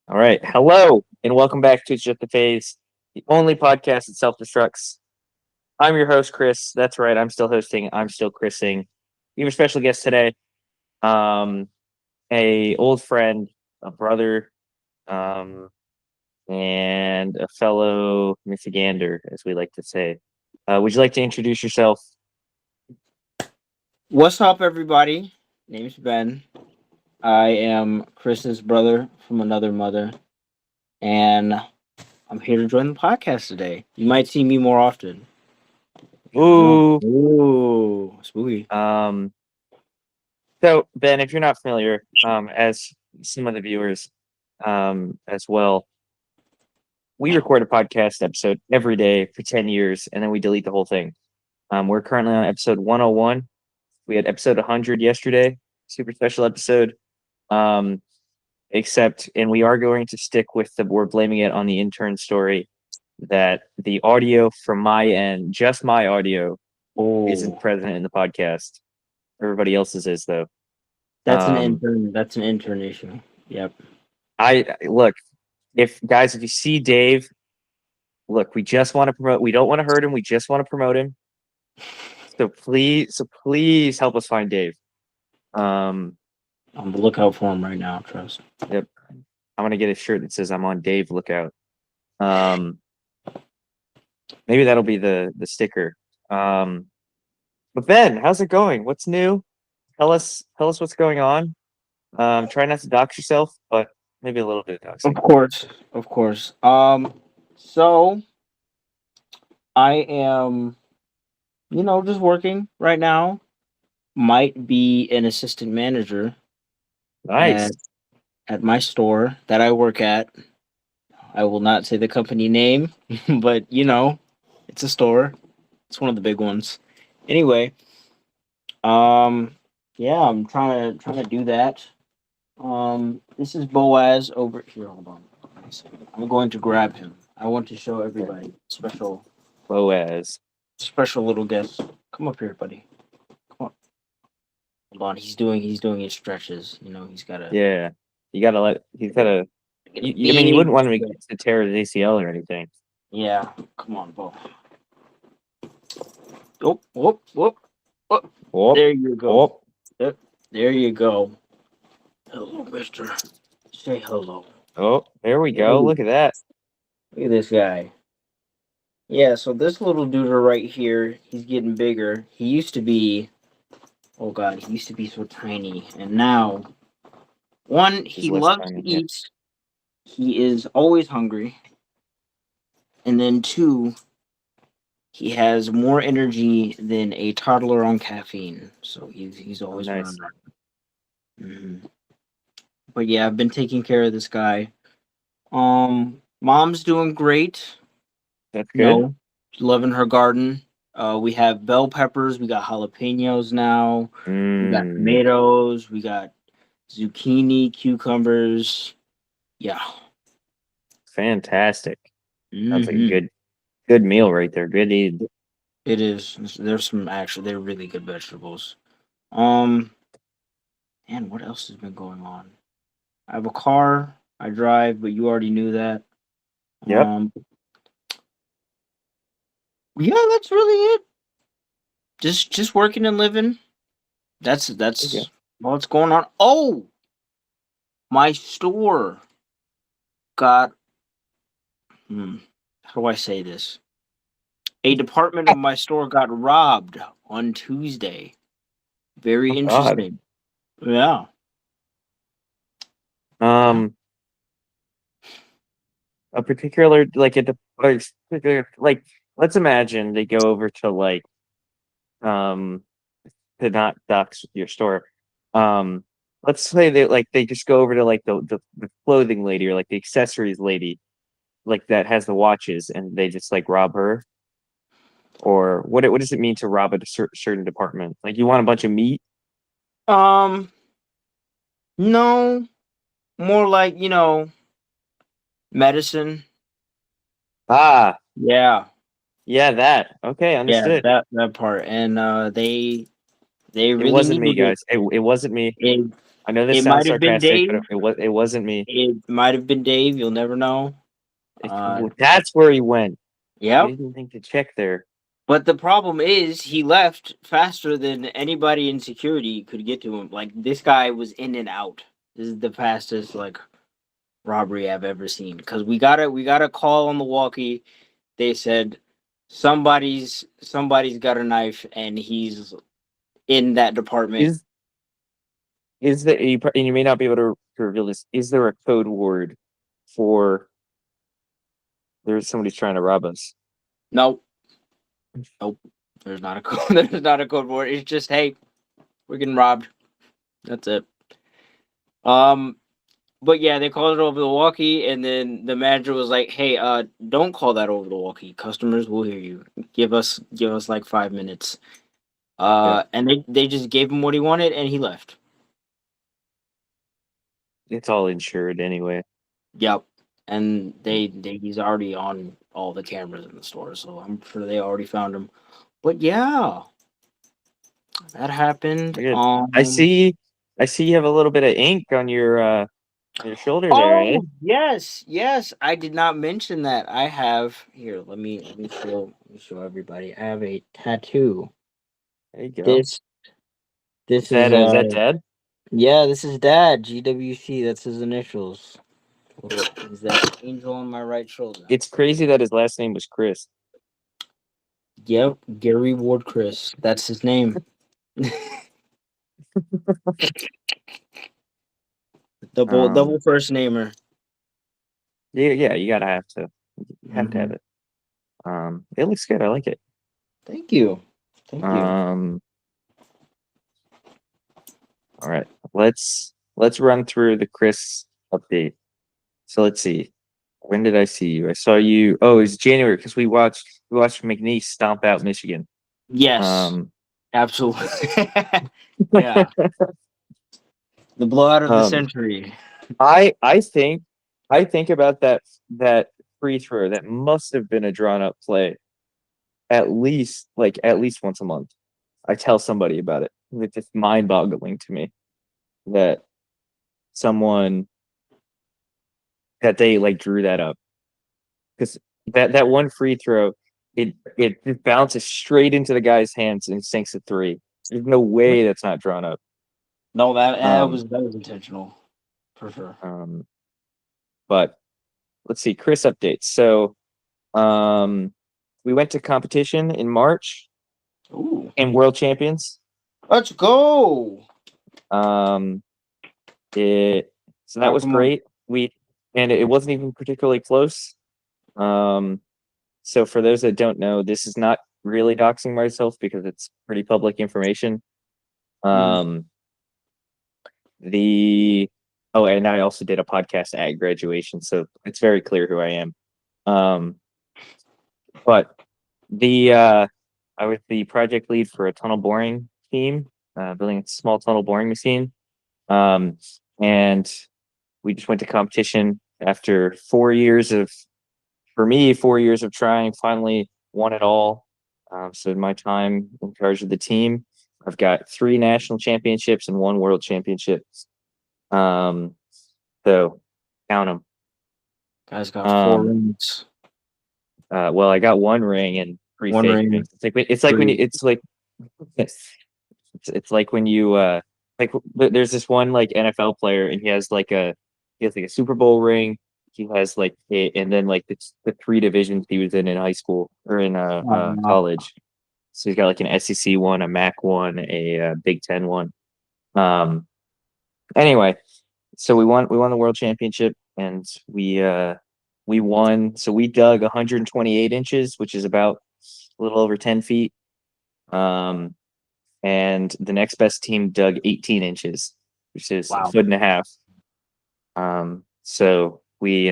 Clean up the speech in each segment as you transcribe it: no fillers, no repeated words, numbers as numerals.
All right. Hello, and welcome back to It's Just a Phase, the only podcast that self destructs. I'm your host, Chris. That's right. I'm still hosting. I'm still Chrising. We have a special guest today, um, a old friend, a brother, um, and a fellow Michigander, as we like to say. Would you like to introduce yourself? What's up, everybody? Name's Ben. I am Chris's brother from another mother, and I'm here to join the podcast today. You might see me more often. Ooh. Ooh, spooky. Um, so, Ben, if you're not familiar, as some of the viewers as well, we record a podcast episode every day for 10 years and then we delete the whole thing. We're currently on episode 101. We had episode 100 yesterday, super special episode. Um, and we are going to stick with we're blaming it on the intern story that the audio from my end, just my audio, isn't Oh, present in the podcast. Everybody else's is, though. that's an Um, intern. That's an intern issue. Yep. look, if you see Dave, look, we just want to promote, we don't want to hurt him, we just want to promote him. So please help us find Dave. Um, On the lookout for him right now. Trust. yep. I'm gonna get a shirt that says I'm on Dave lookout. Um, maybe that'll be the sticker. Um, but Ben, how's it going? What's new? Tell us what's going on. Try not to dox yourself, but maybe a little bit of Of doxing. course, of course. So I am, just working right now. Might be an assistant manager Nice. at at my store that I work at. I will not say the company name, but it's a store. It's one of the big ones. Anyway, um, yeah, I'm trying to do that. This is Boaz over here. Hold on. I'm going to grab him. I want to show everybody Boaz. special little guest. Come up here, buddy. Come on. Hold on. He's doing his stretches. He's gotta Yeah. You gotta let he's gotta get a I mean you big wouldn't want him stretch. to tear his ACL or anything. Yeah. Come on, Bo. Oh, whoop, whoop, whoop. Whoop, There you go. whoop. Yep. There you go. Hello, mister. Say hello. Oh, there we go. Ooh, Look at that. look at this guy. Yeah, so this little dude right here, he's getting bigger. He used to be, oh god, he used to be so tiny. And now, one, He's he less loves tiny. to Yeah. eat. He is always hungry. And then two, he has more energy than a toddler on caffeine. So he's Oh, always nice. running around. But yeah, I've been taking care of this guy. Mom's doing great. That's good. No, loving her garden. We have bell peppers. We got jalapenos now. We got Mmm. tomatoes. We got zucchini, cucumbers. Yeah. Fantastic. Sounds like a Hmm. good meal right there. Good eat. It is. There's some actually. They're really good vegetables. Um. And what else has been going on? I have a car. I drive, but you already knew that. Yep. Um. Yeah, that's really it. Just working and living. That's There you that's what's going on. Oh, my store got how do I say this? A department of my store got robbed on Tuesday. Very go. Oh God. interesting. Yeah. Yeah. Um a particular like a particular like let's imagine they go over to um to not dox your store. Um, let's say they just go over to like the clothing lady or like the accessories lady, like that has the watches, and they just like rob her. Or what does it mean to rob a certain department? Like you want a bunch of meat? Um no, more like, medicine. Ah, Yeah. yeah, that. Okay, Yeah, understood. that part. And they It really wasn't me, needed it. guys. It wasn't me. it I know this It sounds might have been sarcastic, but Dave. it wasn't me. It might have been Dave. You'll never know. That's where he went. You Yep. didn't think to check there. But the problem is, he left faster than anybody in security could get to him. Like, this guy was in and out. This is the fastest like robbery I've ever seen. Because we got a call on the walkie. They said somebody's got a knife and he's in that department. Is and you may not be able to reveal this. Is there a code word for there's somebody's trying to rob us? Nope. Nope. There's not a code. There's not a code word. It's just, hey, we're getting robbed. That's it. But yeah, they called it over the walkie, and then the manager was like, "Hey, don't call that over the walkie. Customers will hear you. Give us like 5 minutes." Yeah, And they just gave him what he wanted, and he left. it's all insured anyway. Yep. And he's already on all the cameras in the store, so I'm sure they already found him. But yeah, that happened. Good. I see you have a little bit of ink on your shoulder there, eh? Oh yes, yes. I did not mention that. I have here. Let me show everybody. I have a tattoo. There you go. This this Is that Dad? yeah. This is Dad. GWC. That's his initials. Is that angel on my right shoulder? It's crazy that his last name was Chris. Yep, Gary Ward Chris. That's his name. Double first namer. Yeah, you gotta have to. You have to have Mhm. it. It looks good. I like it. Thank you. Thank you. All right. Let's run through the Chris update. So let's see. When did I see you? I saw you. Oh, it was January because we watched McNeese stomp out Michigan. Yes, Um, absolutely. Yeah, the blowout of the um, century. I think about that free throw that must have been a drawn up play at least once a month. I tell somebody about it. It's just mind boggling to me that someone that they like drew that up because that one free throw it just bounces straight into the guy's hands and sinks a three. There's no way that's not drawn up. No, Um, that was intentional for sure. um, but let's see, Chris updates. So we went to competition in March Ooh, and world champions. let's go. Um, it so that Oh, was come on. great. And it wasn't even particularly close. Um, so for those that don't know, this is not really doxing myself because it's pretty public information. Mhm. Um, the oh, and I also did a podcast at graduation, so it's very clear who I am. Um, but I was the project lead for a tunnel boring team, building a small tunnel boring machine. Um, and we just went to competition after 4 years of, for me, 4 years of trying, finally won it all. So in my time in charge of the team, I've got 3 national championships and 1 world championship. Um, so count them. Guys got 4 Um, rings. well, I got 1 ring and 3 One fake ring. rings. It's like when you, Three. it's like when you there's this one like NFL player and he has like a Super Bowl ring. He has like and then like the 3 divisions he was in high school or in Wow. college. So he's got like an SEC one, a MAC one, a Big Ten one. Um, anyway, so we won the world championship and we won. So we dug 128 inches, which is about a little over 10 feet. Um, and the next best team dug 18 inches, which is a Wow. foot and a half. So we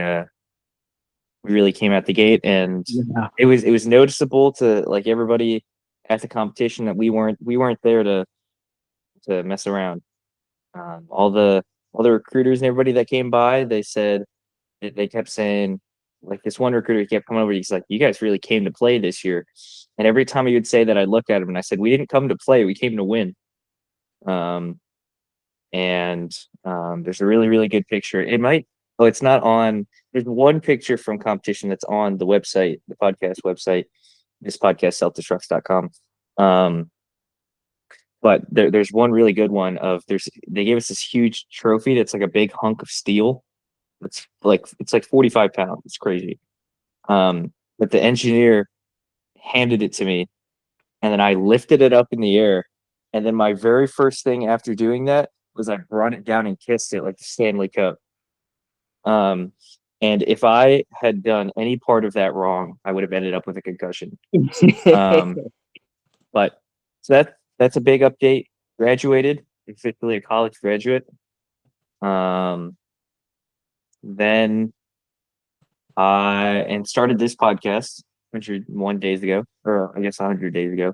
really came out the gate, and Yeah. it was noticeable to like everybody at the competition that we weren't there to mess around. All the recruiters and everybody that came by, they kept saying, like this one recruiter kept coming over. He's like, "You guys really came to play this year." And every time he would say that, I'd look at him and I said, "We didn't come to play. We came to win." Um, and there's a really, really good picture. It's not on. There's one picture from competition that's on the website, the podcast website, this podcast selfdestructs.com. But there's one really good one they gave us this huge trophy that's like a big hunk of steel. It's like 45 pounds. It's crazy. But the engineer handed it to me, and then I lifted it up in the air. And then my very first thing after doing that was I brought it down and kissed it like the Stanley Cup. Um, and if I had done any part of that wrong, I would have ended up with a concussion. Um, but so that's a big update. Graduated, officially a college graduate. Then and started this podcast 101 days ago, or I guess 100 days ago.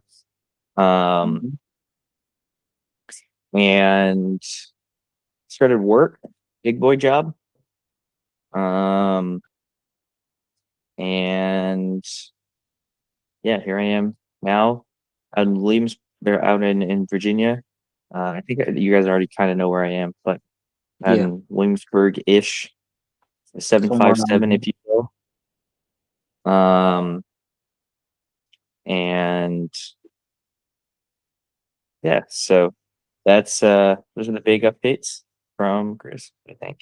And started work, big boy job. And yeah, here I am now out in Williams. They're out in Virginia. I think you guys already kind of know where I am, but out Yeah, in Williamsburg-ish, somewhere 757, around if you will. And yeah, so those are the big updates from Chris, I think.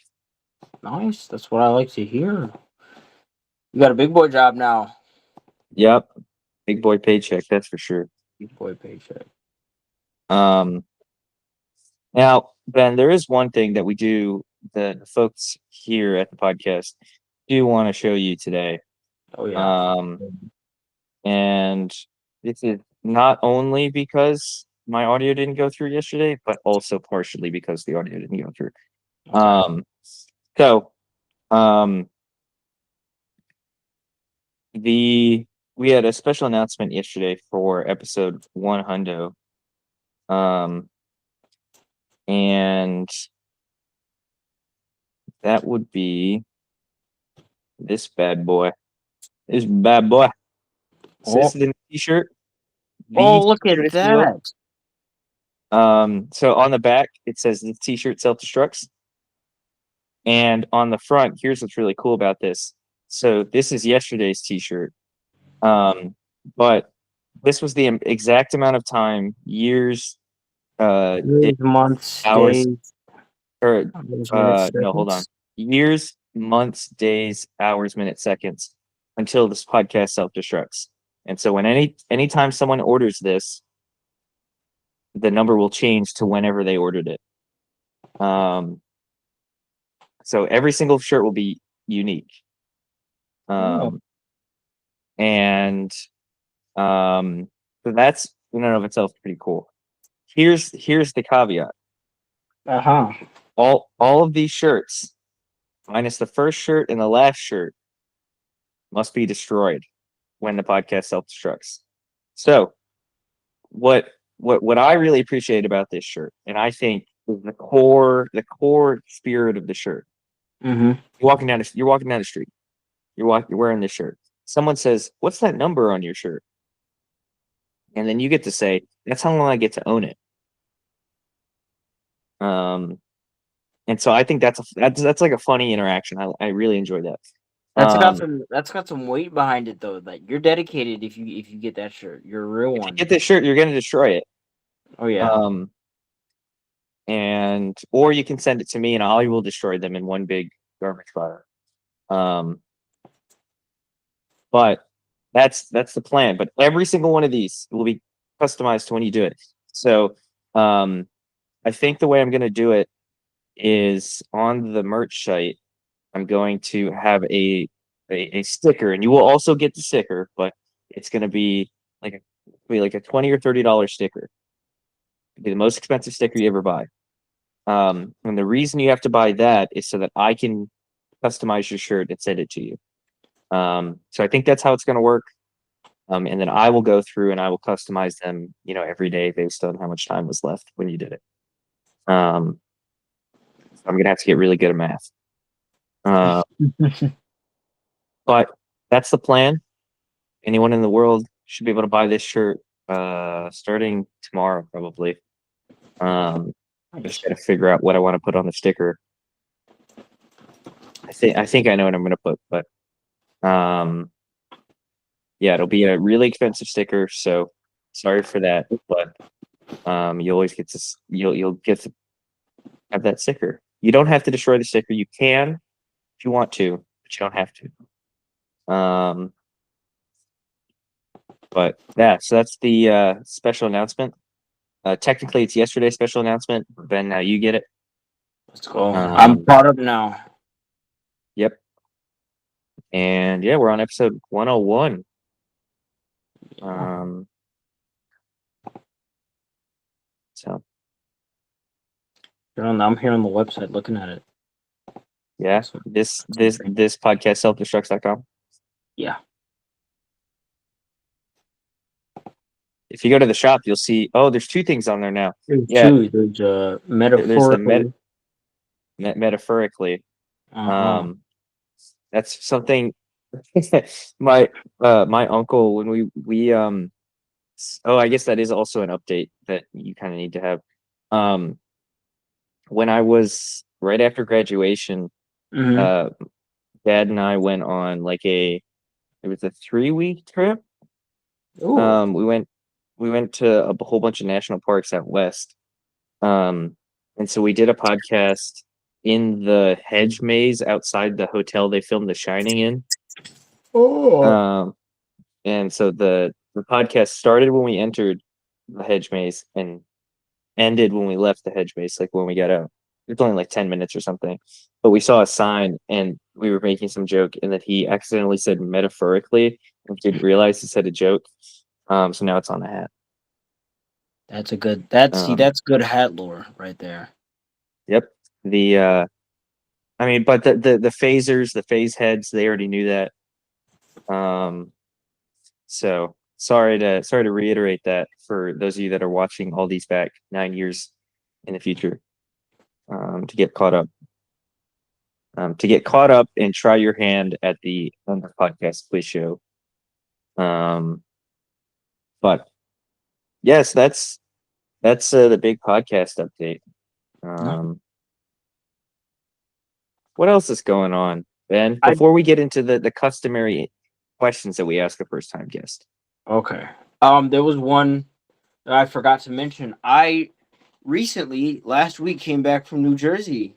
there. Nice. That's what I like to hear. You got a big boy job now. Yep, big boy paycheck, that's for sure. Big boy paycheck. Um, Now, Ben, there is one thing that we do, the folks here at the podcast do want to show you today. Oh yeah. Um, and this is not only because my audio didn't go through yesterday, but also partially because the audio didn't go through. Okay. So, um, we had a special announcement yesterday for episode 100. And that would be this bad boy. This bad boy. So this Oh, is the t-shirt. The oh, look t-shirt, at if you will. that. So on the back it says the t-shirt self-destructs. And on the front, here's what's really cool about this. So this is yesterday's t-shirt. But this was the exact amount of time, years, days, Years, months, hours, days, or hours, minutes, no, hold on. seconds. Years, months, days, hours, minutes, seconds until this podcast self-destructs. And so when anytime someone orders this, the number will change to whenever they ordered it. So every single shirt will be unique. Oh. And so that's in and of itself pretty cool. Here's the caveat. Uh-huh. All of these shirts, minus the first shirt and the last shirt, must be destroyed when the podcast self-destructs. So what I really appreciate about this shirt, and I think is the core spirit of the shirt. Mm-hmm. You're walking down the street. You're wearing this shirt. Someone says, "What's that number on your shirt?" And then you get to say, "That's how long I get to own it." And so I think that's like a funny interaction. I really enjoy that. That's got some weight behind it though. That you're dedicated if you get that shirt. You're a real If you one. get this shirt, you're gonna destroy it. Oh yeah. Or you can send it to me and I will destroy them in one big garbage fire. But that's the plan. But every single one of these will be customized to when you do it. So I think the way I'm gonna do it is on the merch site. I'm going to have a sticker, and you will also get the sticker, but it's gonna be like a $20 or $30 sticker. It'll be the most expensive sticker you ever buy. And the reason you have to buy that is so that I can customize your shirt and send it to you. So I think that's how it's going to work. And then I will go through and I will customize them, every day based on how much time was left when you did it. I'm going to have to get really good at math. But that's the plan. Anyone in the world should be able to buy this shirt starting tomorrow, probably. I just Nice. got to figure out what I want to put on the sticker. I think I know what I'm going to put, but um, yeah, it'll be a really expensive sticker. So sorry for that, but you always get to you'll get to have that sticker. You don't have to destroy the sticker. You can if you want to, but you don't have to. But yeah, so that's the special announcement. Technically, it's yesterday's special announcement. Ben, now you get it. Let's go. I'm Um, caught up now. yep. And yeah, we're on episode 101. Um, so I'm here on the website looking at it. yeah, So, this podcast selfdestructs.com. yeah. If you go to the shop, you'll see. Oh, there's two things on there now. There's Yeah, two. There's there's the metaphorical. metaphorically. Uh-huh. That's something. My uncle when oh, I guess that is also an update that you kind of need to have. Um, when I was right after graduation, Mm-hmm. uh, Dad and I went on like it was a 3-week trip. Ooh. We went to a whole bunch of national parks out west. And so we did a podcast in the hedge maze outside the hotel they filmed The Shining in. Oh. Um, and so the podcast started when we entered the hedge maze and ended when we left the hedge maze, like when we got out. It's only like 10 minutes or something. But we saw a sign and we were making some joke and that he accidentally said metaphorically and didn't realize he said a joke. So now it's on the hat. That's a good. Um, That's good hat lore right there. yep. The I mean, but the phasers, the phase heads, they already knew that. Um, so sorry to reiterate that for those of you that are watching all these back 9 years in the future, to get caught up. To get caught up and try your hand at the podcast quiz show. Um, but yes, that's the big podcast update. No. Um, what else is going on, Ben? I Before we get into the customary questions that we ask a first time guest. Okay. There was one that I forgot to mention. I recently last week came back from New Jersey.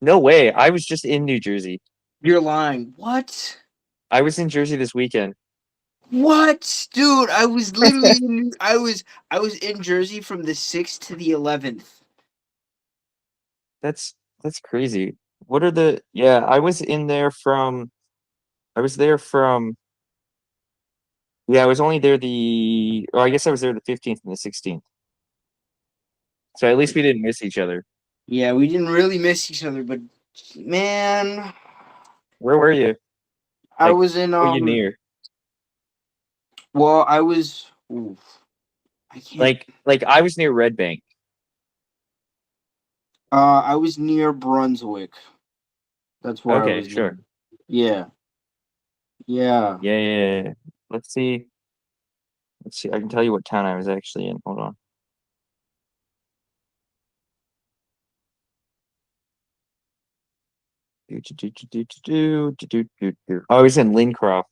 No way. I was just in New Jersey. You're lying. What? I was in Jersey this weekend. What, dude? I was literally I was in Jersey from the 6th to the 11th. That's crazy. What are the yeah, I was there from yeah, I was only there I guess I was there the 15th and the 16th. So at least we didn't miss each other. Yeah, we didn't really miss each other, but man, Where were you? I Like, was in were you near? well, I was oof, I can't Like I was near Red Bank. I was near Brunswick. That's where I Okay, was near. sure. Yeah. Yeah. Yeah. Let's see. Let's see. I can tell you what town I was actually in. Hold on. Oh, I was in Lincroft.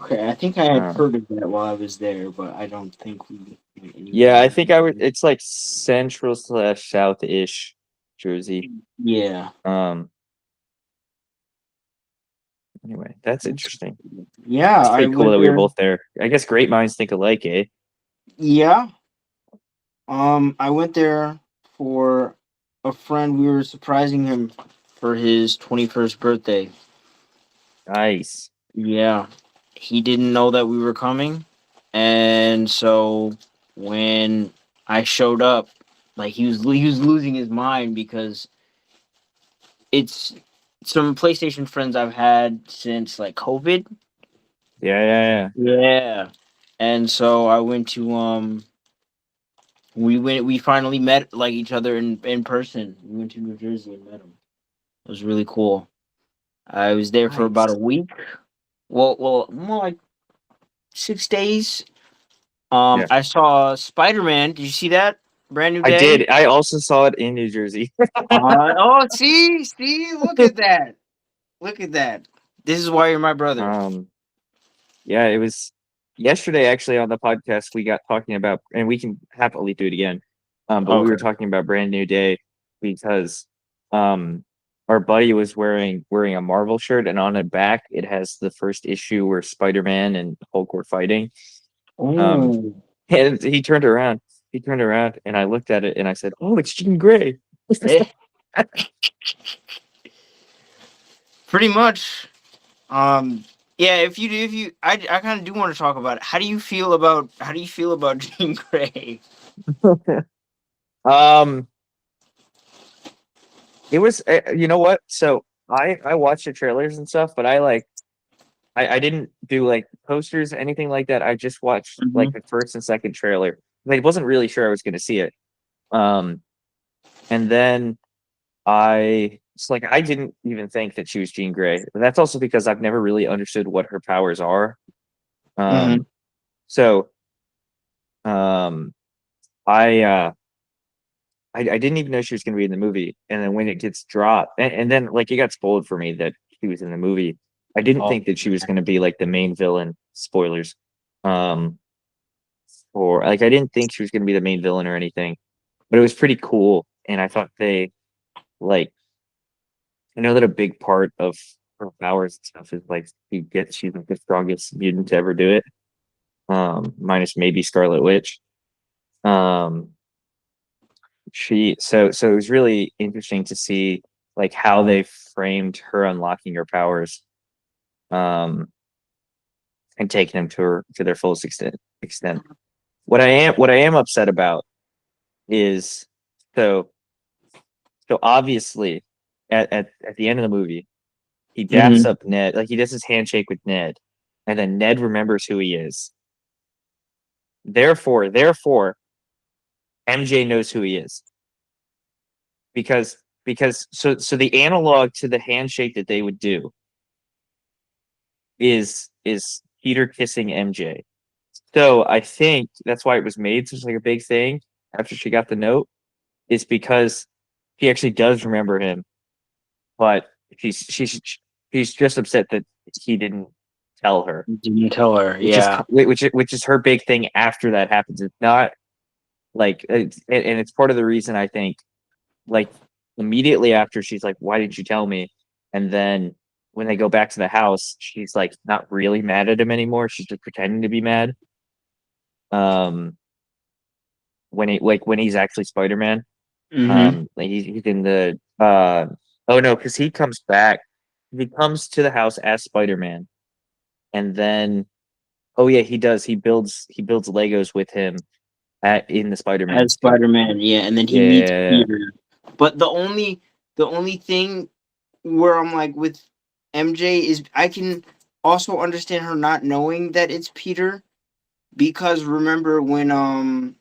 Okay, I think I had Uh, heard of that while I was there, but I don't think we went yeah, I anywhere. think I would. It's like central slash south-ish Jersey. Yeah. Anyway, that's interesting. Yeah, It's I pretty cool went that we were there. both there. I guess great minds think alike, eh? Yeah. I went there for a friend. We were surprising him for his 21st birthday. Nice. Yeah. He didn't know that we were coming. And so when I showed up, like he was losing his mind because it's some PlayStation friends I've had since like COVID. Yeah. Yeah. And so I went to we finally met like each other in person. We went to New Jersey and met him. It was really cool. I was there for about a Nice. week. Well, more like 6 days. Yeah, I saw Spider-Man. Did you see that? Brand New I Day. did. I also saw it in New Jersey. Oh, see, look at that. Look at that. This is why you're my brother. um, yeah, it was yesterday actually on the podcast we got talking about, and we can happily do it again. But we were Okay. talking about Brand New Day because um our buddy was wearing a Marvel shirt, and on the back it has the first issue where Spider-Man and Hulk were fighting. Um, Oh. and he turned around. He turned around, and I looked at it, and I said, "Oh, it's Jean Grey." Eh, pretty much. Um. Yeah. I kind of do want to talk about it. How do you feel about Jean Grey? um, it was you know what? So I watched the trailers and stuff, but I didn't do like posters, anything like that. I just watched like Hmm. the first and second trailer. I wasn't really sure I was going to see it. Um, and then it's like I didn't even think that she was Jean Grey. But that's also because I've never really understood what her powers are. Hmm. Um, so um, I uh, I didn't even know she was going to be in the movie. And then when it gets dropped, and then like it got spoiled for me that she was in the movie. I didn't Oh. think that she was going to be like the main villain. Spoilers. Um, or like I didn't think she was going to be the main villain or anything, but it was pretty cool. And I thought they like I know that a big part of her powers and stuff is like she's like the strongest mutant to ever do it. Minus maybe Scarlet Witch. Um, so it was really interesting to see like how they framed her unlocking her powers, um, and taking them to their fullest extent. What I am upset about is so so obviously at the end of the movie he daps Hmm. up Ned, like he does his handshake with Ned, and then Ned remembers who he is. Therefore, MJ knows who he is because the analog to the handshake that they would do is Peter kissing MJ. So I think that's why it was made such like a big thing after she got the note, is because he actually does remember him, but she's just upset that he didn't tell her, Didn't tell her. Yeah. which is her big thing after that happens. It's not like and it's part of the reason I think like immediately after she's like, "Why didn't you tell me?" And then when they go back to the house, she's like not really mad at him anymore. She's just pretending to be mad. Um, when he's actually Spider-Man. Hmm. Like he's in the oh no, because he comes back. He comes to the house as Spider-Man, and then oh yeah, he does. He builds Legos with him at in the Spider-Man As suit. Spider-Man, yeah, and then he meets Yeah, Peter. But the only thing where I'm like with MJ is I can also understand her not knowing that it's Peter because remember when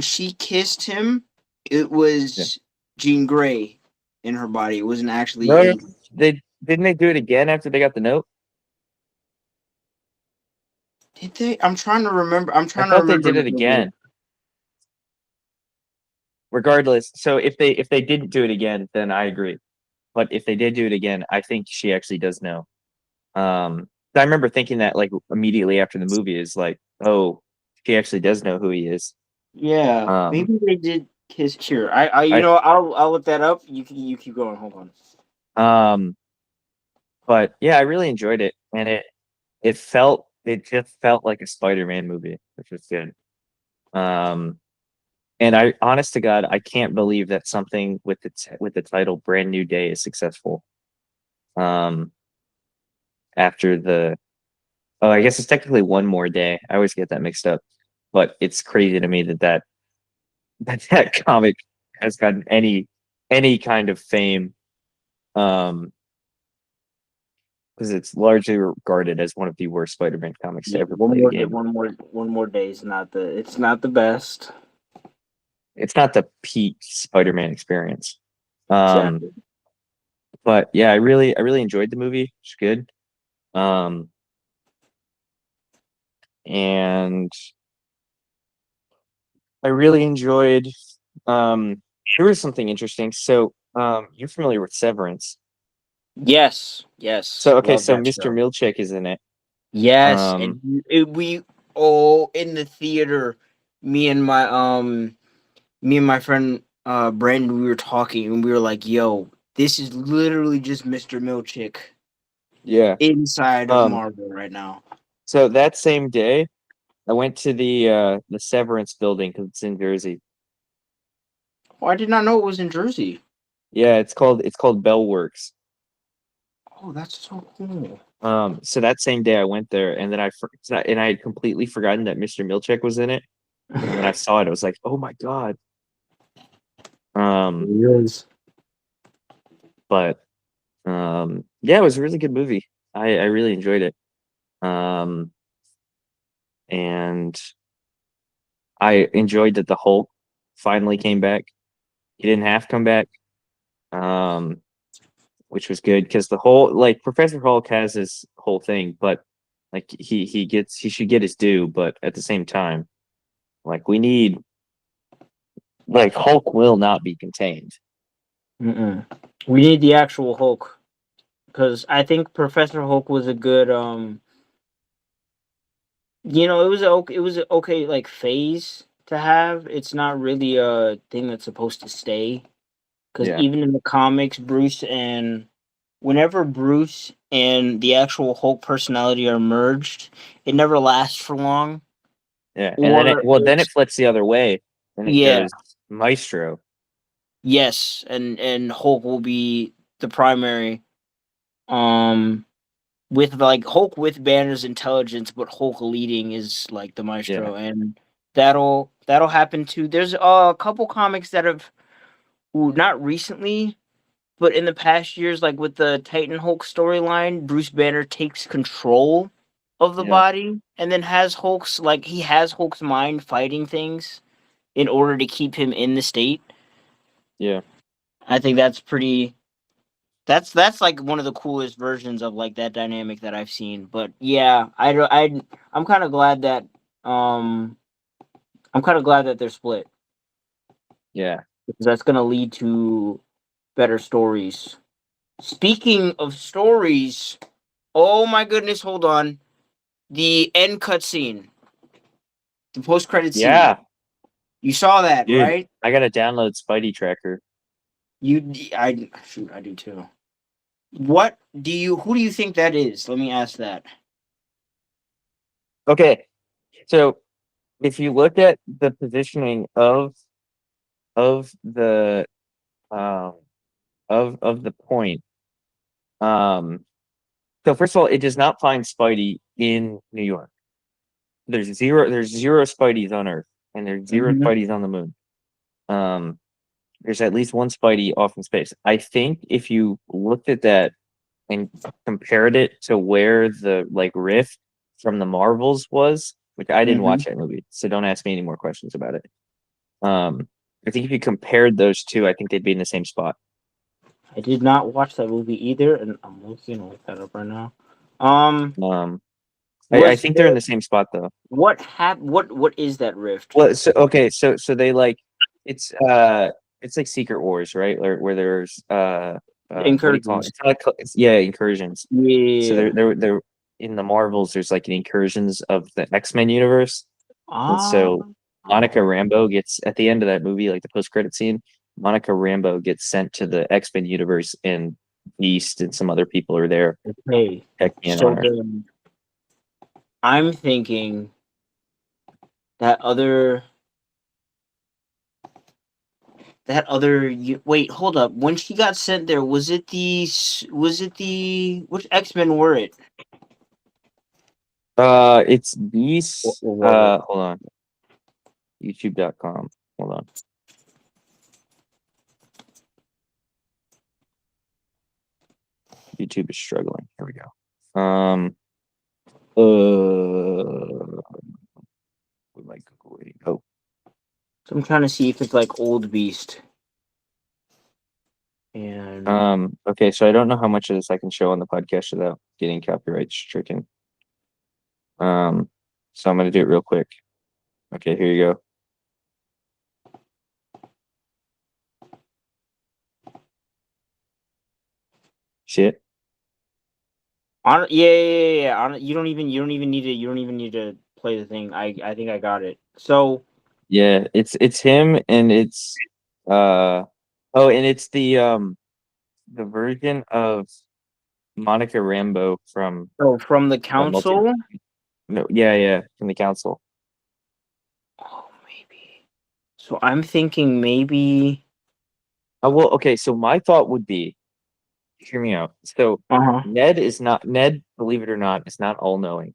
she kissed him, it yeah. was Jean Grey in her body. It wasn't actually No, a. they didn't they do it again after they got the note? Did they? I'm trying to remember. I'm I trying to thought they remember. did it again. Regardless, so if they didn't do it again, then I agree. But if they did do it again, I think she actually does know. I remember thinking that like immediately after the movie is like, oh, she actually does know who he is. Yeah, Um, maybe they did kiss. Here, I, I I'll look that up. You keep going. Hold on. um, but yeah, I really enjoyed it, and it just felt like a Spider-Man movie, which was good. Um, and I, honest to God, I can't believe that something with the title "Brand New Day" is successful. Um, after the oh, I guess it's technically one more day. I always get that mixed up, but it's crazy to me that comic has gotten any kind of fame, um because it's largely regarded as one of the worst Spider-Man comics to Yeah, ever play the game. one more day is not the. It's not the best. It's not the peak Spider-Man experience. um Exactly. but yeah, I really enjoyed the movie. It's good. um and I really enjoyed. There was something interesting. So, you're familiar with Severance? Yes, yes, So, okay, love so that Mr. show. Milchick is in it. Yes, and Um, we in the theater, me and my me and my friend Brandon, we were talking and we were like, "Yo, this is literally just Mr. Milchick yeah. inside of Um, Marvel right now." so that same day, I went to the Severance building because it's in Jersey. Oh, I did not know it was in Jersey. Yeah, it's called Bellworks. Oh, that's so cool. So that same day I went there, and then and I had completely forgotten that Mr. Milchick was in it. And when I saw it, I was like, "Oh my god!" Um, Yes. but yeah, it was a really good movie. I really enjoyed it. Um, and I enjoyed that the Hulk finally came back. He didn't have to come back, um, which was good because the whole like Professor Hulk has his whole thing, but like he should get his due, but at the same time, like we need like Hulk will not be contained. Mm-mm. We need the actual Hulk because I think Professor Hulk was a good it was it was a okay like phase to have. It's not really a thing that's supposed to stay because Yeah, even in the comics, whenever Bruce and the actual Hulk personality are merged, it never lasts for long. yeah, and then Or then it it's flips the other way, and it yeah, goes Maestro. yes, and Hulk will be the primary. Um, with like Hulk with Banner's intelligence, but Hulk leading is like the Yeah, maestro, and that'll happen too. There's a couple comics that have not recently, but in the past years, like with the Titan Hulk storyline, Bruce Banner takes control of the yeah, body and then he has Hulk's mind fighting things in order to keep him in the state. yeah, I think that's pretty that's like one of the coolest versions of like that dynamic that I've seen. But yeah, I'm kind of glad that um I'm kind of glad that they're split yeah. because that's going to lead to better stories. Speaking of stories, oh my goodness, hold on. The end cutscene, the post credit scene. Yeah, You saw that, dude, right? I gotta download Spidey Tracker. I shoot, I do too. What do you who do you think that is? Let me ask that. Okay, so if you look at the positioning of the um of the point, um, so first of all, it does not find Spidey in New York. There's zero Spideys on Earth, and there's zero Mhm. Spideys on the moon. Um, there's at least one Spidey off in space. I think if you looked at that and compared it to where the like rift from the Marvels was, which I didn't Mhm. watch that movie, so don't ask me any more questions about it. I think if you compared those two, I think they'd be in the same spot. I did not watch that movie either, and I'm looking to look that up right now. Um, Um, I was think they're in there the same spot though. what is that rift? Well, so okay, so they like it's it's like Secret Wars, right? Where there's what do you call it? Incursions. It's not yeah, incursions. So Yeah. they're in the Marvels. There's like an incursions of the X-Men universe, and Ah. so Monica Rambeau gets at the end of that movie, like the post-credit scene. Monica Rambeau gets sent to the X-Men universe, and Beast and some other people are there Okay. checking in on So her. then I'm thinking that other wait, hold up. When she got sent there, was it the which X-Men were it? It's Beast. Or was it? Hold on, YouTube.com. Hold on. YouTube is struggling. Here we go. With my Google rating. Oh, So I'm trying to see if it's like Old Beast and okay. So I don't know how much of this I can show on the podcast without getting copyright stricken. Um, so I'm gonna do it real quick. Okay, here you go. Shit. You don't even need to. You don't even need to play the thing. I think I got it. So, Yeah, it's him and it's uh oh, and it's the version of Monica Rambeau from from the Multi. council. No, yeah, yeah, from the council. Oh, maybe. So I'm thinking maybe. Oh well, okay. So my thought would be, hear me out. So Uh huh. Ned, believe it or not, is not all knowing.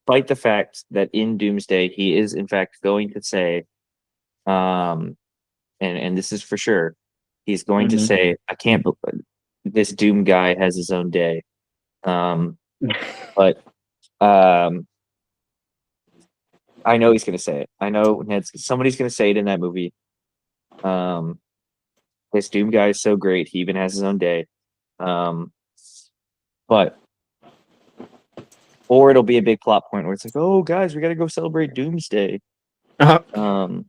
Despite the fact that in Doomsday he is in fact going to say, um, and this is for sure, he's going to Hmm. say, I can't believe this Doom guy has his own day. But um, I know he's going to say it. I know somebody's going to say it in that movie. Um, this Doom guy is so great. He even has his own day. Um, but or it'll be a big plot point where it's like, oh guys, we got to go celebrate Doomsday. Uh-huh. Um,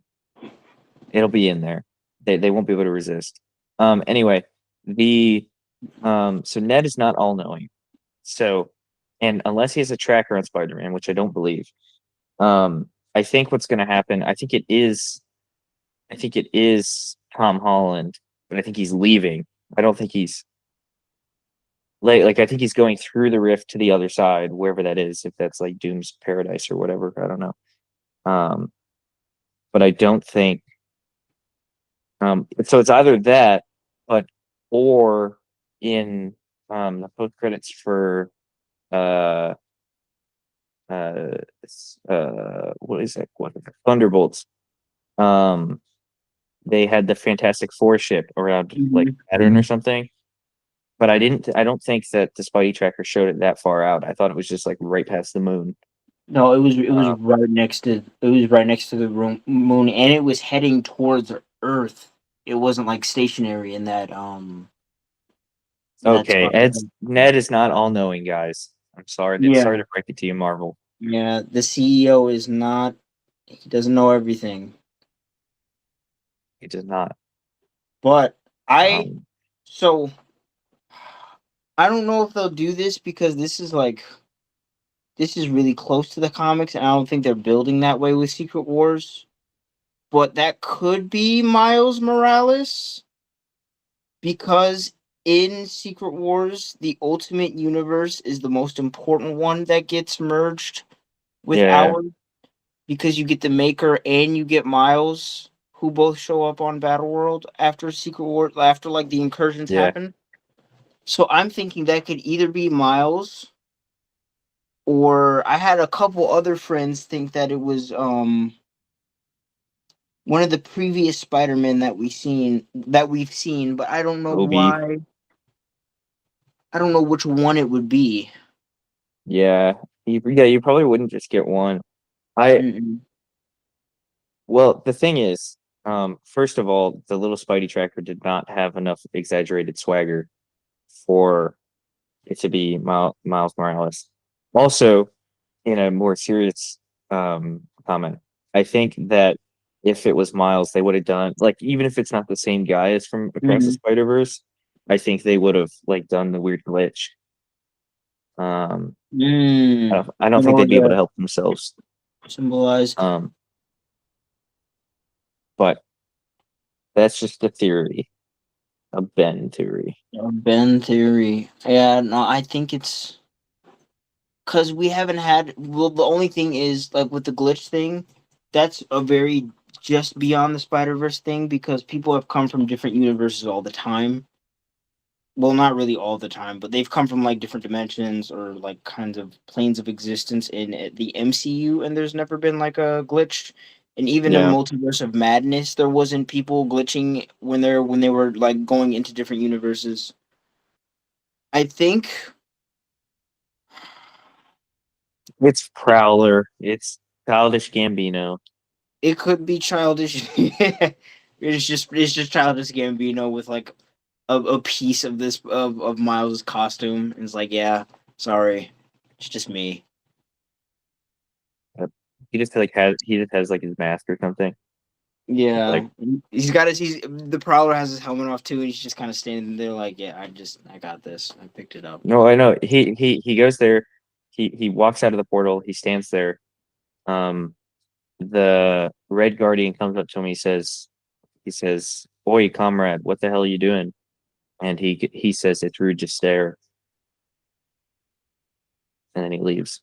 it'll be in there. They won't be able to resist. Anyway, the so Ned is not all knowing. So, and unless he has a tracker on Spider-Man, which I don't believe, I think what's going to happen. I think it is Tom Holland, but I think he's leaving. I don't think he's like I think he's going through the rift to the other side, wherever that is, if that's like Doom's paradise or whatever. I don't know. Um, but I don't think so it's either that, but or in the post credits for uh uh what is that? What Thunderbolts? Um, they had the Fantastic Four ship around like Mhm. Saturn or something. But I don't think that the Spidey tracker showed it that far out. I thought it was just like right past the moon. No, it was Uh, right next to the moon, and it was heading towards Earth. It wasn't like stationary in that okay, spot. Ned is not all knowing, guys. I'm sorry Yeah, sorry to break it to you, Marvel. yeah. The CEO is not. He doesn't know everything, He does not. but I. Um, So I don't know if they'll do this because this is really close to the comics, and I don't think they're building that way with Secret Wars. But that could be Miles Morales because in Secret Wars, the Ultimate Universe is the most important one that gets merged with yeah, ours because you get the Maker and you get Miles, who both show up on Battle World after Secret War, after like the incursions yeah. happen. So I'm thinking that could either be Miles, or I had a couple other friends think that it was one of the previous Spider-Men that we've seen, but I don't know Toby. why. I don't know which one it would be. Yeah. You probably wouldn't just get one. I Mm-mm. well, the thing is, first of all, the little Spidey tracker did not have enough exaggerated swagger for it to be Miles Morales. Also, in a more serious comment, I think that if it was Miles, they would have done like even if it's not the same guy as from Across the Mm-hmm. Spider Verse, I think they would have like done the weird glitch. Um, I don't In think they'd order be able to to help themselves. symbolize Um, but that's just a theory, a Ben theory. Ben theory. Yeah, no, I think it's because we haven't had. Well, the only thing is like with the glitch thing, that's a very just beyond the Spider Verse thing because people have come from different universes all the time. Well, not really all the time, but they've come from like different dimensions or like kinds of planes of existence in the MCU, and there's never been like a glitch. And even in Yeah, Multiverse of Madness, there wasn't people glitching when they were like going into different universes. I think it's Prowler. It's Childish Gambino. it could be childish. It's just childish Gambino with like a piece of this of Miles' costume. And it's like, yeah, sorry, it's just me. Uh, he just has like his mask or something. Yeah, Like, he's got his. He's the Prowler has his helmet off too, and he's just kind of standing there like, yeah, I got this. I picked it up. no, I know. He goes there. He walks out of the portal. He stands there. Um, the Red Guardian comes up to him. He says, "Boy, comrade, what the hell are you doing?" And he says, "It's rude to stare," and then he leaves.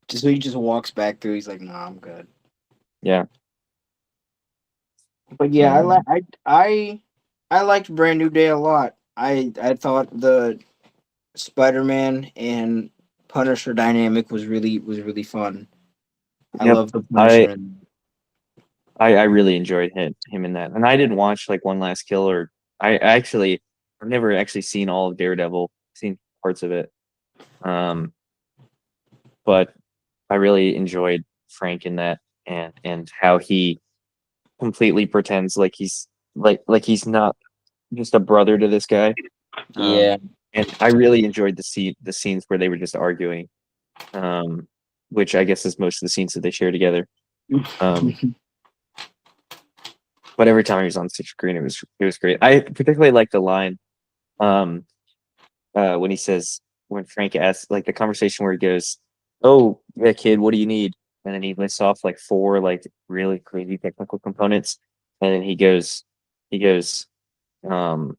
Just so he just walks back through. He's like, nah, I'm good. Yeah. But yeah, Um, I liked Brand New Day a lot. I thought the Spider-Man and Punisher dynamic was really fun. I yep. love the I Punisher and I really enjoyed him in that, and I didn't watch like One Last Kill or I've never actually seen all of Daredevil. Seen parts of it. Um, but I really enjoyed Frank in that, and how he completely pretends like he's not just a brother to this guy. Um, yeah. and I really enjoyed the scenes where they were just arguing, um, which I guess is most of the scenes that they share together. Um, but every time he was on screen, it was great. I particularly like the line um, when he says when Frank asks like the conversation where he goes, "Oh, yeah, kid, what do you need?" And then he lists off like four like really crazy technical components, and then he goes, um,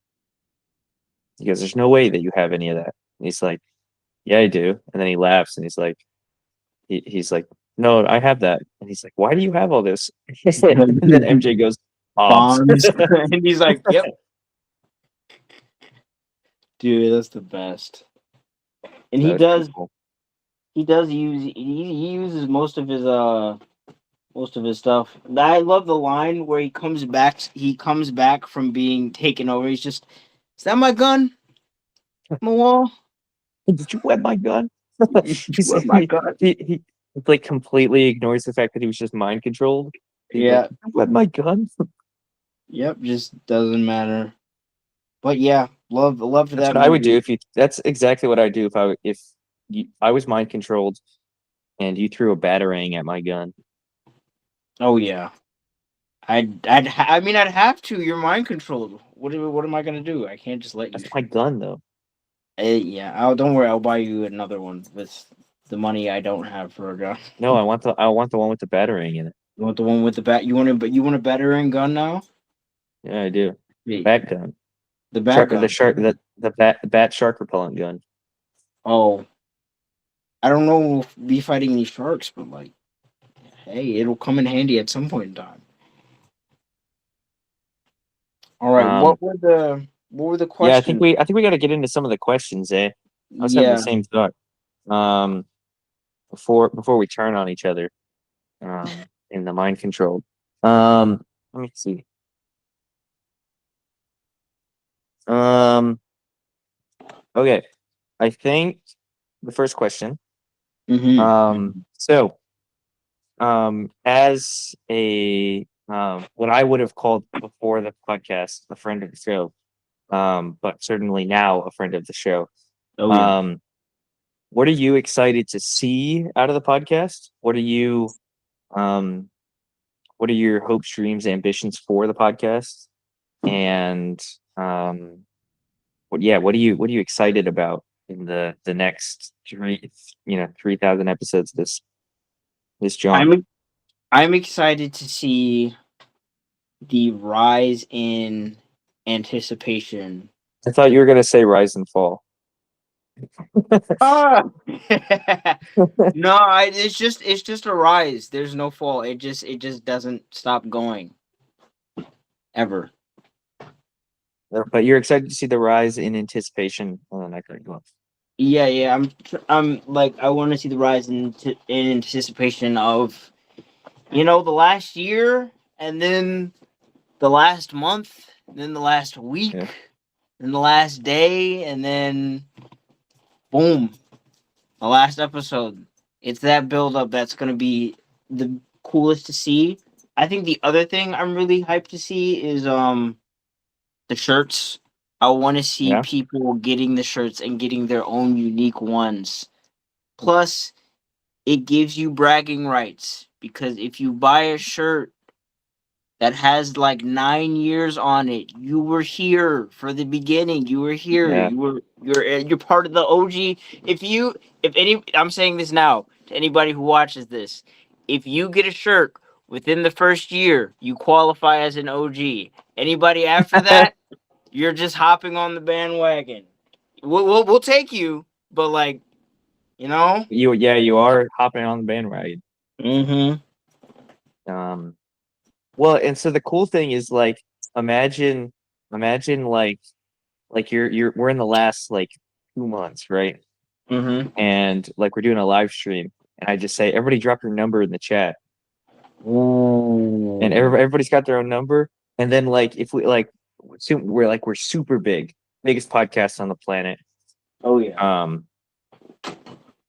"There's no way that you have any of that." And he's like, "Yeah, I do." And then he laughs and he's like, "No, I have that." And he's like, "Why do you have all this?" And then MJ goes, "Bombs." Bombs. And he's like, yep, dude, that's the best. And That he was pretty does cool. he does use he uses most of his stuff. I love the line where he comes back from being taken over. He's just, is that my gun? On the wall? Did you wet my gun? He's Where's my gun? he like completely ignores the fact that he was just mind controlled. He's like, Yeah. "Did you wet my gun?" Yep, just doesn't matter. But yeah, love That's that what I would do movie. if you. That's exactly what I'd do if I was mind controlled and you threw a batarang at my gun. Oh yeah. I mean I'd have to. You're mind controlled. What am I gonna do? I can't just let you. That's my gun, though. Yeah, don't worry. I'll buy you another one with the money I don't have for a gun. No, I want the one with the batarang in it. You want the one with the bat? You want a battering gun now? Yeah, I do. The Wait, bat gun. the bat Shark, the gun. shark, the bat shark repellent gun. Oh, I don't know if be fighting any sharks, but like, hey, it'll come in handy at some point in time. All right, Um, what were the yeah, I think questions? we got to get into some of the questions, eh? I was having the Yeah. same thought. Um, before we turn on each other, in the mind control. Let me see. Um, okay. I think the first question. Mm-hmm. So, as what I would have called before the podcast a friend of the show, but certainly now a friend of the show. Oh yeah. Um, what are you excited to see out of the podcast? Um, what are your hopes, dreams, ambitions for the podcast? And what are you excited about in the next 3,000 episodes this jaunt? I'm I'm excited to see the rise in anticipation. I thought you were gonna say rise and fall. Ah! No, it's just a rise. There's no fall. It just doesn't stop going ever. But you're excited to see the rise in anticipation. Hold on, I cut you off. Yeah, yeah. I'm like I want to see the rise in anticipation of the last year, and then the last month, then the last week, Yeah. then the last day, and then boom, the last episode. It's that build up that's gonna be the coolest to see. I think the other thing I'm really hyped to see is the shirts. I want to see Yeah. people getting the shirts and getting their own unique ones. Plus, it gives you bragging rights. because if you buy a shirt that has like 9 years on it, you were here for the beginning. You were here. Yeah. You're part of the OG. I'm saying this now to anybody who watches this. If you get a shirt within the first year, you qualify as an OG. Anybody after that, you're just hopping on the bandwagon. We'll take you, but like, you know. You are hopping on the bandwagon. Mm-hmm. Um, well, and so the cool thing is like, imagine, imagine like you're we're in the last like 2 months, right? Mm-hmm. And like we're doing a live stream, and I just say, everybody drop your number in the chat, and Ooh. everybody's got their own number. And then like if we like, we're super big, biggest podcast on the planet. Oh yeah.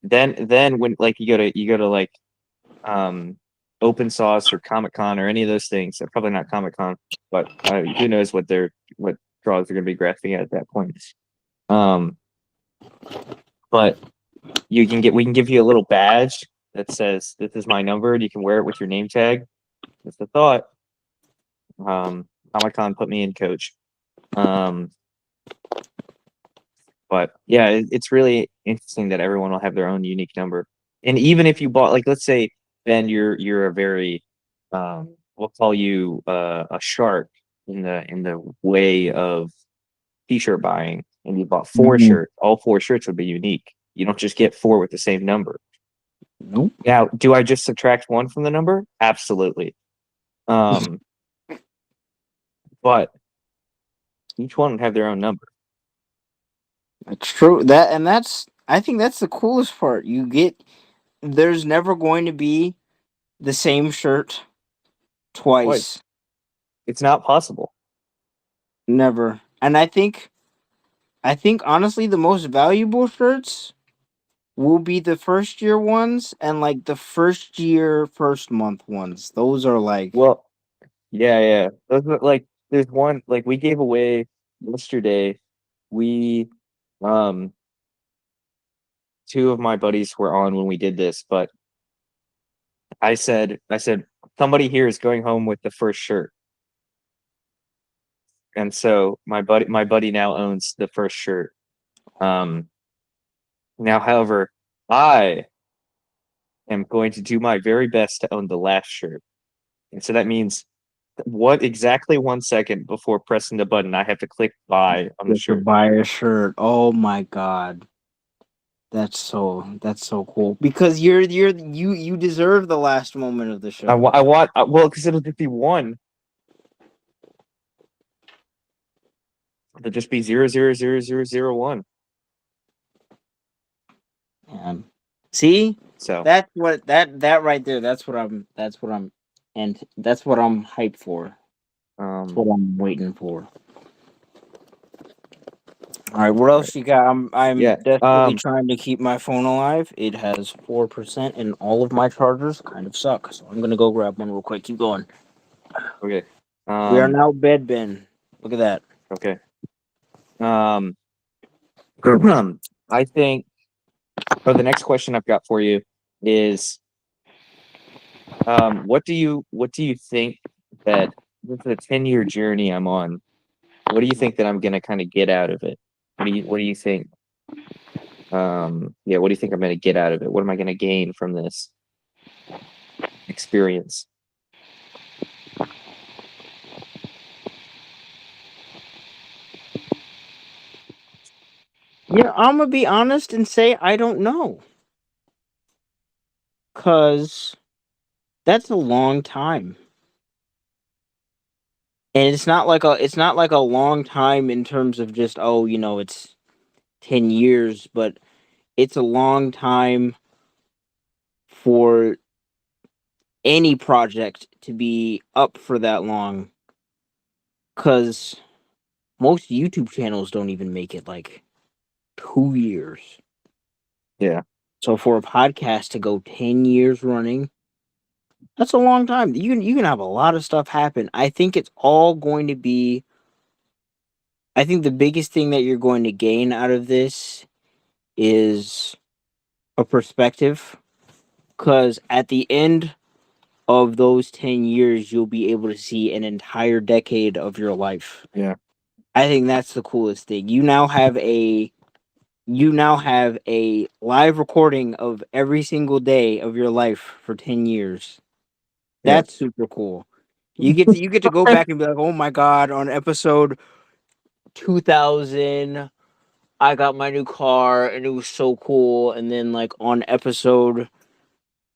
Then when like you go to like um open source or Comic Con or any of those things. Probably not Comic Con, but who knows what draws are going to be graphing at that point. Um, but we can give you a little badge that says this is my number, and you can wear it with your name tag. That's the thought. Comic Con put me in, coach. But yeah, it's really interesting that everyone will have their own unique number. And even if you bought, like, let's say, Ben, you're a very, we'll call you a shark in the way of t-shirt buying, and you bought four Mhm. shirts. All four shirts would be unique. You don't just get four with the same number. Nope. Now, do I just subtract one from the number? Absolutely. But each one would have their own number. It's true. I think that's the coolest part. There's never going to be the same shirt twice. Twice. It's not possible. Never. And I think honestly the most valuable shirts will be the first year ones and like the first year first month ones. Those are like Well, yeah. Those are like there's one like we gave away yesterday. We um two of my buddies were on when we did this, but I said somebody here is going home with the first shirt. And so my buddy now owns the first shirt. Um Now, however, I am going to do my very best to own the last shirt. And so that means what exactly 1 second before pressing the button, I have to click buy on the you have to shirt. buy a shirt. Oh my god. That's so cool. Because you deserve the last moment of the show. I want, well, because it'll just be one. It'll just be 0000001. Man. See? So, That's what that right there, that's what I'm hyped for. That's what I'm waiting for. All right, what right. else you got? I'm Yeah. desperately trying to keep my phone alive. It has 4%, and all of my chargers kind of suck. So I'm gonna go grab one real quick. Keep going. Okay. We are now bed bin. Look at that. Okay. I think, the next question I've got for you is, what do you think that with the 10-year journey I'm on, what do you think that I'm gonna kind of get out of it? What do you think? Yeah, what do you think I'm gonna get out of it? What am I gonna gain from this experience? Yeah, I'm gonna be honest and say I don't know, cause that's a long time, and it's not like a long time in terms of just it's 10 years, but it's a long time for any project to be up for that long, cause most YouTube channels don't even make it like 2 years. Yeah. So for a podcast to go 10 years running, that's a long time. You can have a lot of stuff happen. I think it's all going to be. I think the biggest thing that you're going to gain out of this is a perspective, because at the end of those 10 years, you'll be able to see an entire decade of your life. Yeah. I think that's the coolest thing. You now have a live recording of every single day of your life for 10 years. Yeah. That's super cool. You get to go back and be like, "Oh my god, on episode 2000, I got my new car and it was so cool." And then like on episode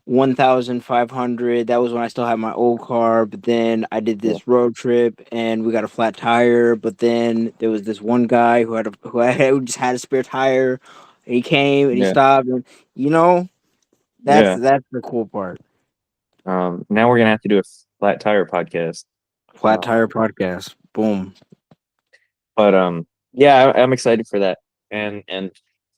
1500, that was when I still had my old car, but then I did Yeah. this road trip and we got a flat tire, but then there was this one guy who just had a spare tire. And he came and he Yeah. stopped, and you know, that's Yeah. that's the cool part. Now we're gonna have to do a flat tire podcast. Flat Um, tire podcast. Boom. but yeah, I'm excited for that. And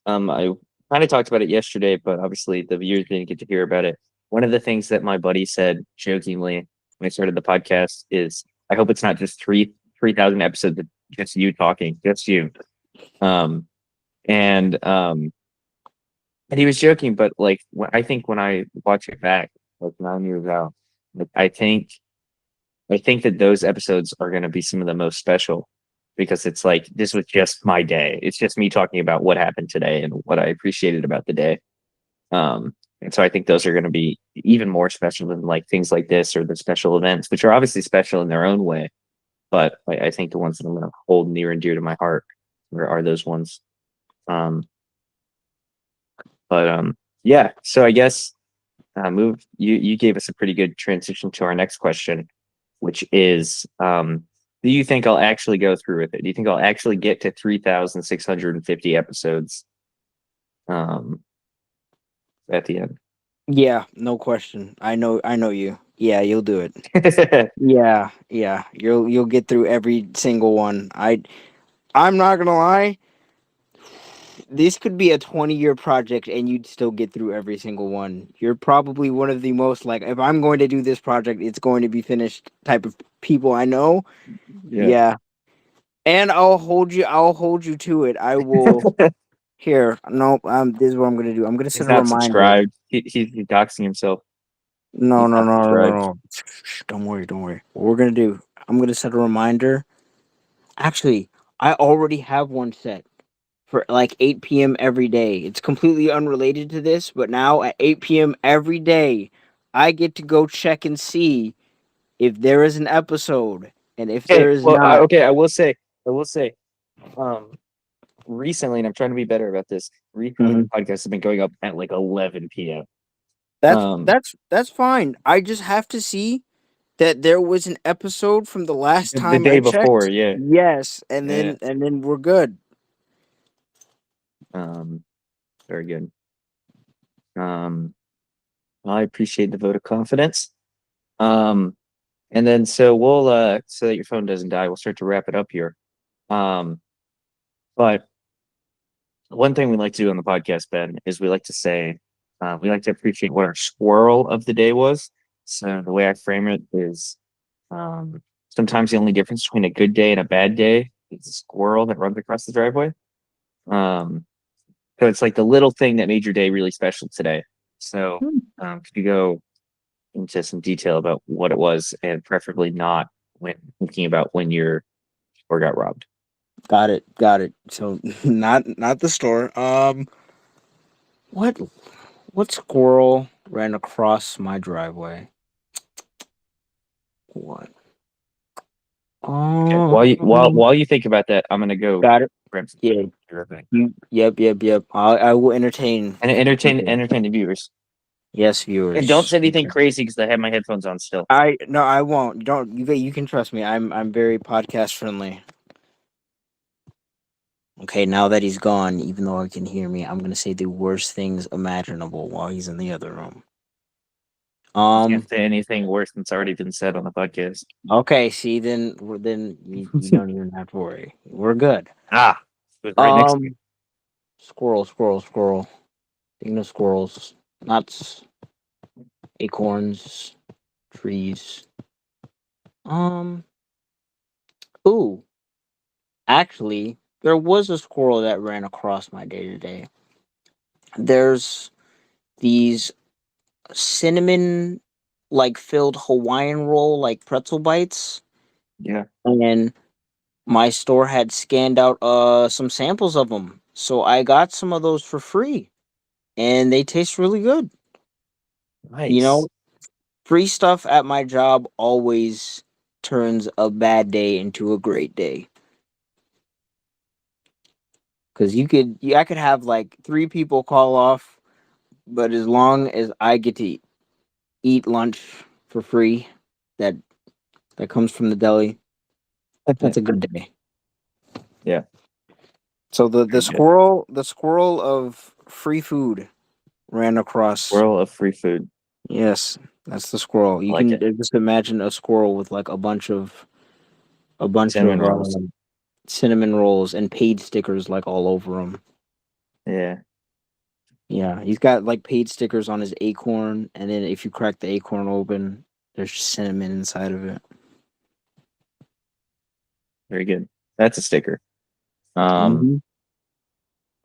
I kind of talked about it yesterday, but obviously the viewers didn't get to hear about it. One of the things that my buddy said jokingly when I started the podcast is, I hope it's not just 3,000 episodes of just you talking, just you. Um, and um, and he was joking, but like I think when I watch it back, like 9 years out, like I think that those episodes are going to be some of the most special because it's like this was just my day. It's just me talking about what happened today and what I appreciated about the day. And so I think those are going to be even more special than like things like this or the special events, which are obviously special in their own way. But I think the ones that I'm going to hold near and dear to my heart are those ones. Um, but yeah. So I guess move. You gave us a pretty good transition to our next question, which is, do you think I'll actually go through with it? Do you think I'll actually get to 3,650 episodes at the end? Yeah, no question. I know you. Yeah, you'll do it. Yeah, yeah. You'll get through every single one. I'm not gonna lie. This could be a 20-year project and you'd still get through every single one. You're probably one of the most like, if I'm going to do this project, it's going to be finished type of people I know. Yeah. Yeah. And I'll hold you to it. I will here. Nope. This is what I'm gonna do. I'm gonna He's set a not reminder. subscribed. He's doxing himself. No, He's no, not no, no, no, subscribed. no. Shh, don't worry, don't worry. What we're gonna do, I'm gonna set a reminder. Actually, I already have one set for like 8 p.m. every day. It's completely unrelated to this, but now at 8 p.m. every day, I get to go check and see if there is an episode. And if there Okay, is well, not, okay, I will say, um, recently, and I'm trying to be better about this. Recently, the Mhm. podcast has been going up at like 11 p.m. that's Um, that's that's fine. I just have to see that there was an episode from the last the time I day before, checked. yeah, Yes, and yeah. then we're good. Um, very good. Um, I appreciate the vote of confidence. Um, and then so we'll so that your phone doesn't die, we'll start to wrap it up here. Um, but one thing we like to do on the podcast, Ben, is we like to say we like to appreciate what our squirrel of the day was. So the way I frame it is, um, sometimes the only difference between a good day and a bad day is a squirrel that runs across the driveway. Um, so it's like the little thing that made your day really special today. So could you go into some detail about what it was, and preferably not when thinking about when your store got robbed? Got it, got it. So not the store. What what squirrel ran across my driveway? What? Okay. Um, While you think about that, I'm gonna go got it. grab some Yeah. everything Yep. I will entertain and the people. entertain the viewers. Yes, And don't viewers. say anything crazy because I have my headphones on still. I no, I won't. Don't you can trust me. I'm very podcast friendly. Okay, now that he's gone, even though I can hear me, I'm gonna say the worst things imaginable while he's in the other room. You Um. can't say anything worse than's already been said on the podcast. Okay. See, then you don't even have to worry. We're good. Ah, it was right next to me. Um. Squirrel. Thinking of squirrels, nuts, acorns, trees. Um. Ooh. Actually, there was a squirrel that ran across my day today. There's these cinnamon like filled Hawaiian roll, like pretzel bites, Yeah. and my store had scanned out some samples of them. So I got some of those for free, and they taste really good. You Nice. know, free stuff at my job always turns a bad day into a great day. Cause I could have like three people call off, but as long as I get to eat lunch for free, that that comes from the deli, that's a good day. Yeah. So Very good. the squirrel of free food ran across. Swirl of free food. Yes, that's the squirrel. I You like can it. just imagine a squirrel with like a bunch Cinnamon of rolls. cinnamon rolls and paid stickers like all over him. Yeah. Yeah, he's got like paid stickers on his acorn, and then if you crack the acorn open, there's cinnamon inside of it. Very good. That's a sticker. Um, Hmm.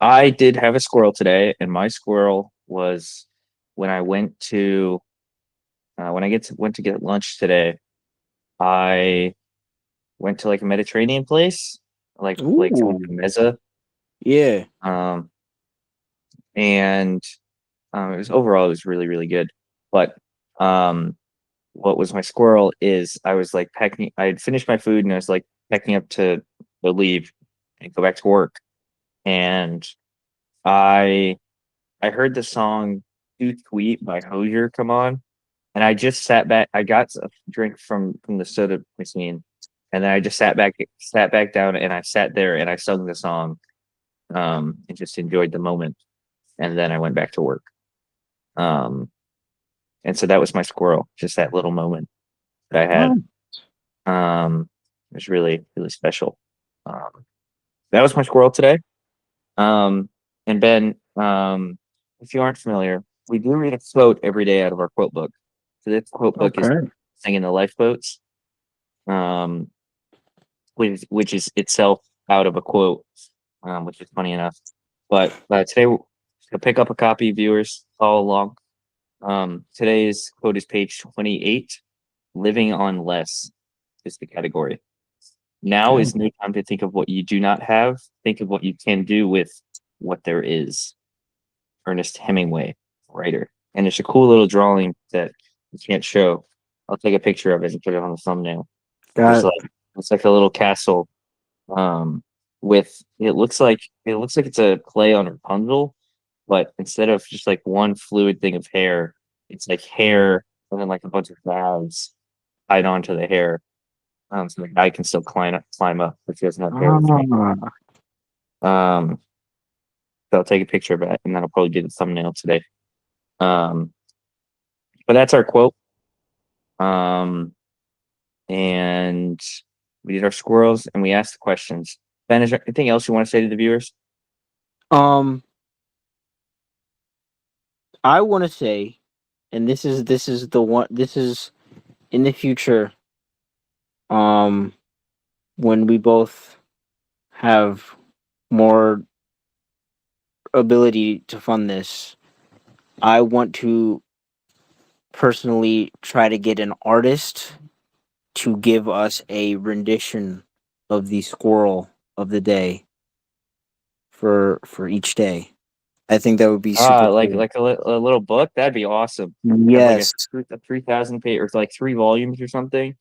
I did have a squirrel today, and my squirrel was when I went to went to get lunch today. I went to like a Mediterranean place, like someone Ooh, from Meza. yeah. Um, and it was overall it was really really good. But um, what was my squirrel is I was like packing. I had finished my food and I was like packing up to leave and go back to work. And I I heard the song "Too Sweet" by Hozier come on, and I just sat back. I got a drink from the soda machine, and then I just sat back down, and I sat there and I sung the song, and just enjoyed the moment. And then I went back to work. Um, and so that was my squirrel, just that little moment that I had. Oh, It was really really special. Um, that was my squirrel today. Um, and Ben, if you aren't familiar, we do read a quote every day out of our quote book. So this quote book is okay. Singing the Lifeboats, um, which is itself out of a quote, which is funny enough. But today, to pick up a copy, viewers, follow along. Today's quote is page 28. Living on less is the category. Now Okay. is no time to think of what you do not have. Think of what you can do with what there is. Ernest Hemingway, writer. And there's a cool little drawing that you can't show. I'll take a picture of it and put it on the thumbnail. There's Got it. like it's like a little castle, um, with it looks like it's a play on Rapunzel, but instead of just like one fluid thing of hair, it's like hair and then like a bunch of bags tied onto the hair. So the guy can still climb up if he doesn't have hair. Ah, Um, so I'll take a picture of it and then I'll probably do the thumbnail today. Um, but that's our quote. Um, and we did our squirrels and we asked the questions. Ben, is there anything else you want to say to the viewers? um, I want to say, and this is the one. This is in the future. Um, when we both have more ability to fund this, I want to personally try to get an artist to give us a rendition of the squirrel of the day for each day. I think that would be super cool. Like a little book, that'd be awesome. Have like Yes. a 3,000 page or like 3 volumes or something. And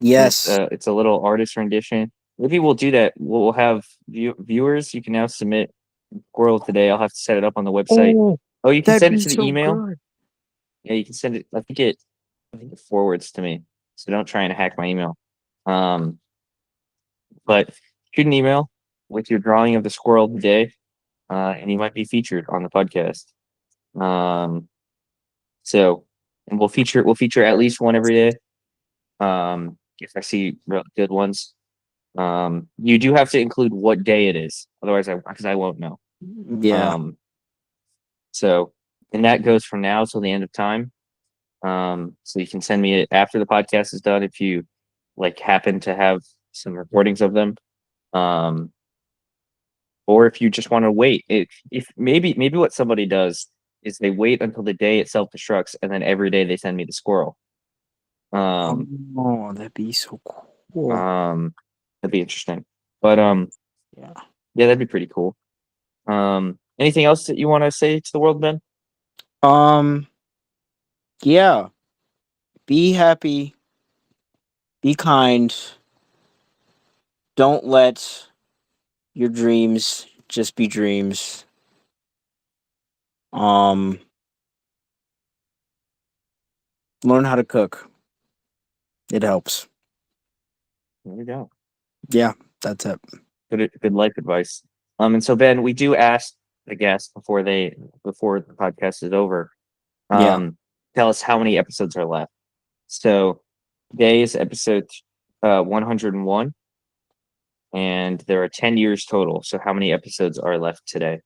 Yes. it's a little artist rendition. Maybe we'll do that. We'll have viewers. You can now submit squirrel today. I'll have to set it up on the website. Oh, Oh, you can that'd send it be to the so email. good. Yeah, you can send it. I think it forwards to me. So don't try and hack my email. Um, but shoot an email with your drawing of the squirrel of the day, and you might be featured on the podcast. Um, so, and we'll feature at least one every day. If I see real good ones, you do have to include what day it is, otherwise, because I won't know. Yeah. Um, so, and that goes from now till the end of time. So you can send me it after the podcast is done if you like happen to have some recordings of them. Um, or if you just want to wait, if maybe what somebody does is they wait until the day it self destructs and then every day they send me the squirrel. Oh, that'd be so cool. That'd be interesting. But Yeah. yeah, that'd be pretty cool. Anything else that you want to say to the world, Ben? Um. Yeah. Be happy. Be kind. Don't let your dreams just be dreams. Um. Learn how to cook. It helps. There we go. Yeah. That's it. Good life advice. And so Ben, we do ask the guests before the podcast is over, Yeah. tell us how many episodes are left. So today is episode 101, and there are 10 years total. So how many episodes are left today?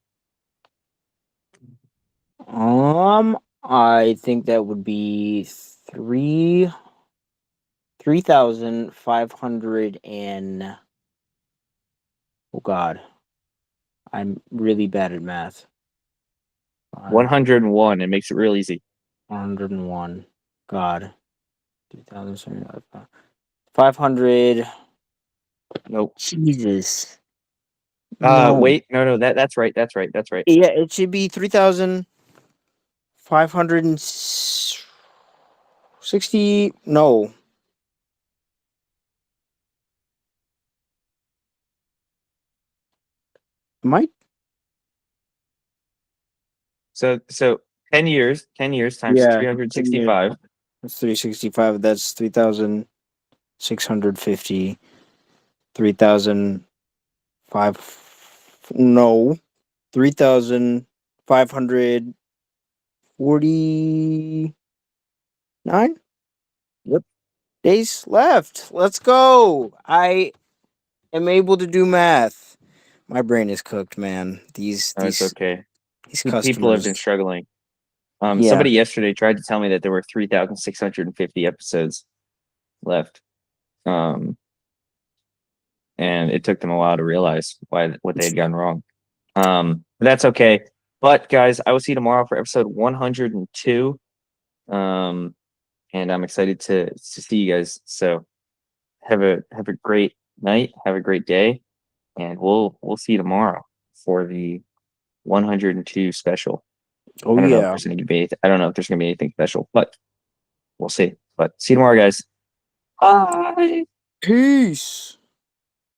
I think that would be 3,500 and oh god, I'm really bad at math. 101. It makes it real easy. 101. God. 2,000, 500. Nope. Jesus. No. Wait, no, that's right. That's right. That's right. Yeah, it should be 3,560. No. Might. So 10 years times Yeah. 365. That's 365. That's 3,650. 3,005. No. 3,549 Yep. days left. Let's go. I am able to do math. My brain is cooked, man. These No, it's these okay. these People have been customers. struggling. Yeah. Somebody yesterday tried to tell me that there were 3,650 episodes left. Um, and it took them a while to realize what they had gotten wrong. But that's okay. But guys, I will see you tomorrow for episode 102. And I'm excited to see you guys. So have a great night, have a great day, and we'll see you tomorrow for the 102 special. Oh I don't know if yeah. there's gonna be I don't know if there's gonna be anything special, but we'll see. But see you tomorrow, guys. Bye. Peace.